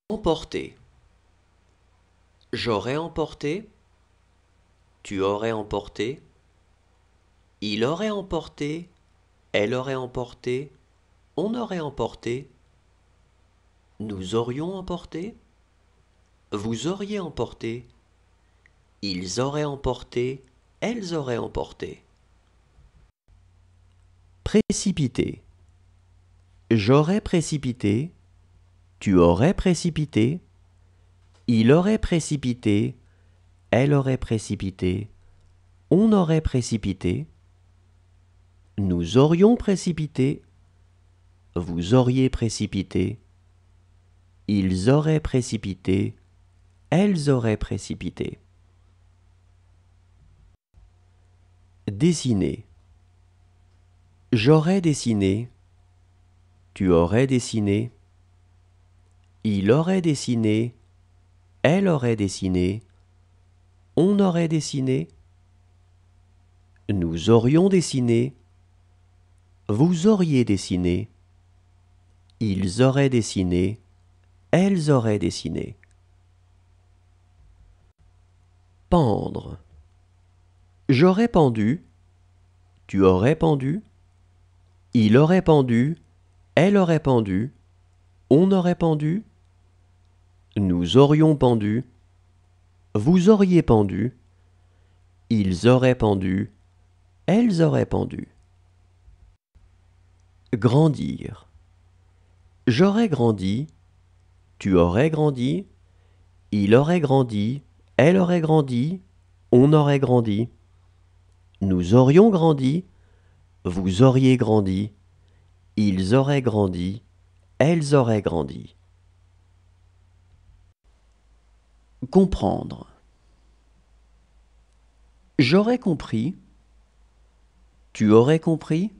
Emporter. J'aurais emporté. Tu aurais emporté. Il aurait emporté. Elle aurait emporté. On aurait emporté. Nous aurions emporté. Vous auriez emporté. Ils auraient emporté. Elles auraient emporté. Précipiter. J'aurais précipité. Tu aurais précipité. Il aurait précipité. Elle aurait précipité. On aurait précipité. Nous aurions précipité. Vous auriez précipité. Ils auraient précipité. Elles auraient précipité. Dessiner. J'aurais dessiné. Tu aurais dessiné. Il aurait dessiné. Elle aurait dessiné. On aurait dessiné. Nous aurions dessiné. Vous auriez dessiné. Ils auraient dessiné. Elles auraient dessiné. Pendre. J'aurais pendu. Tu aurais pendu. Il aurait pendu. Elle aurait pendu. On aurait pendu. Nous aurions pendu. Vous auriez pendu. Ils auraient pendu. Elles auraient pendu. Grandir. J'aurais grandi. Tu aurais grandi. Il aurait grandi. Elle aurait grandi. On aurait grandi. Nous aurions grandi. Vous auriez grandi. Ils auraient grandi. Elles auraient grandi. Comprendre. J'aurais compris. Tu aurais compris.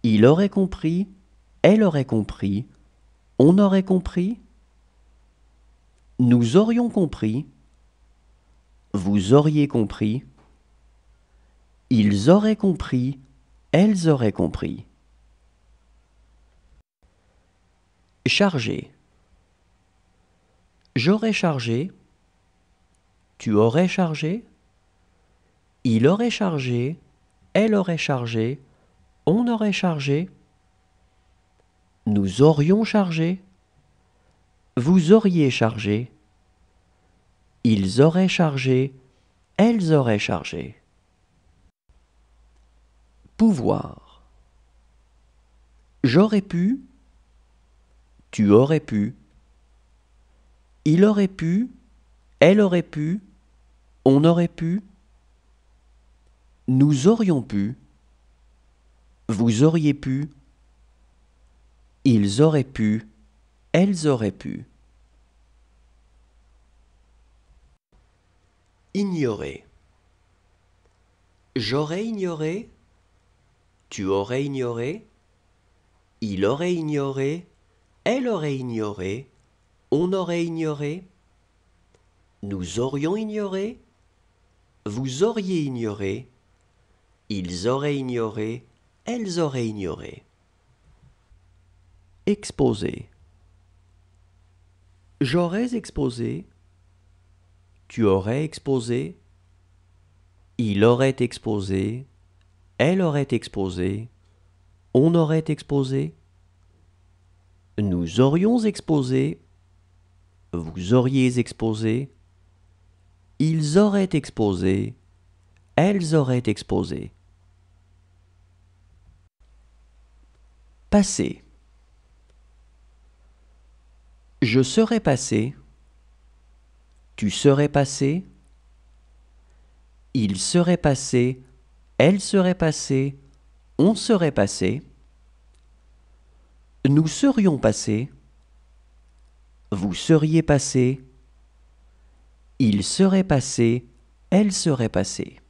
Il aurait compris. Elle aurait compris. On aurait compris. Nous aurions compris. Vous auriez compris. Ils auraient compris. Elles auraient compris. Charger. J'aurais chargé. Tu aurais chargé. Il aurait chargé. Elle aurait chargé. On aurait chargé. Nous aurions chargé. Vous auriez chargé. Ils auraient chargé. Elles auraient chargé. Pouvoir. J'aurais pu. Tu aurais pu. Il aurait pu. Elle aurait pu. On aurait pu. Nous aurions pu. Vous auriez pu. Ils auraient pu. Elles auraient pu. Ignorer. J'aurais ignoré. Tu aurais ignoré. Il aurait ignoré. Elle aurait ignoré. On aurait ignoré. Nous aurions ignoré. Vous auriez ignoré. Ils auraient ignoré. Elles auraient ignoré. Exposer. J'aurais exposé. Tu aurais exposé. Il aurait exposé. Elle aurait exposé. On aurait exposé. Nous aurions exposé. Vous auriez exposé. Ils auraient exposé. Elles auraient exposé. Passer. Je serais passé. Tu serais passé. Il serait passé. Elle serait passée. On serait passé. Nous serions passés. Vous seriez passé. Il serait passé. Elle serait passée.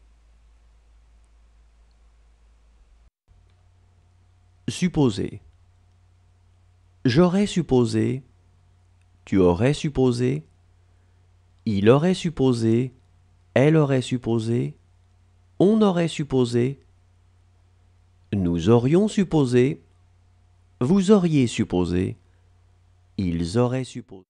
Supposer. J'aurais supposé. Tu aurais supposé. Il aurait supposé. Elle aurait supposé. On aurait supposé. Nous aurions supposé. Vous auriez supposé. Ils auraient supposé.